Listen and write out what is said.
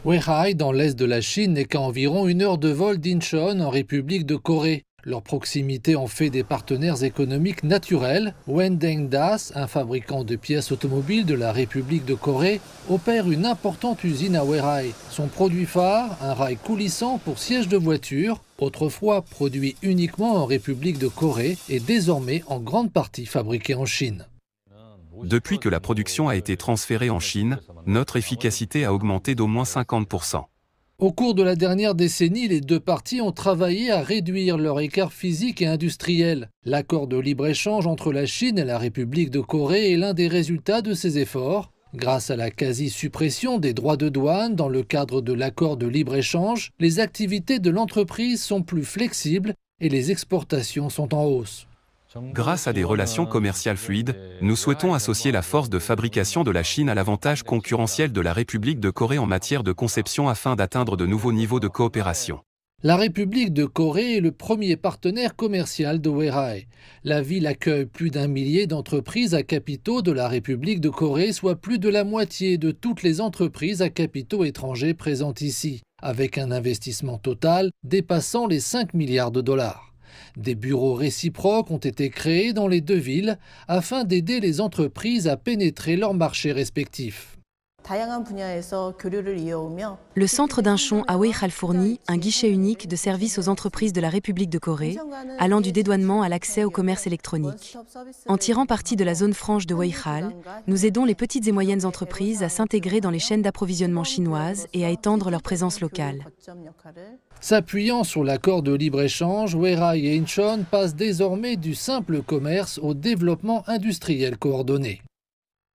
Weihai, dans l'est de la Chine, n'est qu'à environ 1 heure de vol d'Incheon, en République de Corée. Leur proximité en fait des partenaires économiques naturels. Wendeng Das, un fabricant de pièces automobiles de la République de Corée, opère une importante usine à Weihai. Son produit phare, un rail coulissant pour sièges de voiture, autrefois produit uniquement en République de Corée, est désormais en grande partie fabriqué en Chine. Depuis que la production a été transférée en Chine, notre efficacité a augmenté d'au moins 50%. Au cours de la dernière décennie, les deux parties ont travaillé à réduire leur écart physique et industriel. L'accord de libre-échange entre la Chine et la République de Corée est l'un des résultats de ces efforts. Grâce à la quasi-suppression des droits de douane dans le cadre de l'accord de libre-échange, les activités de l'entreprise sont plus flexibles et les exportations sont en hausse. Grâce à des relations commerciales fluides, nous souhaitons associer la force de fabrication de la Chine à l'avantage concurrentiel de la République de Corée en matière de conception afin d'atteindre de nouveaux niveaux de coopération. La République de Corée est le premier partenaire commercial de Weihai. La ville accueille plus d'1 millier d'entreprises à capitaux de la République de Corée, soit plus de la moitié de toutes les entreprises à capitaux étrangers présentes ici, avec un investissement total dépassant les 5 milliards de dollars. Des bureaux réciproques ont été créés dans les deux villes afin d'aider les entreprises à pénétrer leurs marchés respectifs. Le centre d'Incheon à Weihai fournit un guichet unique de services aux entreprises de la République de Corée, allant du dédouanement à l'accès au commerce électronique. En tirant parti de la zone franche de Weihai, nous aidons les petites et moyennes entreprises à s'intégrer dans les chaînes d'approvisionnement chinoises et à étendre leur présence locale. S'appuyant sur l'accord de libre-échange, Weihai et Incheon passent désormais du simple commerce au développement industriel coordonné.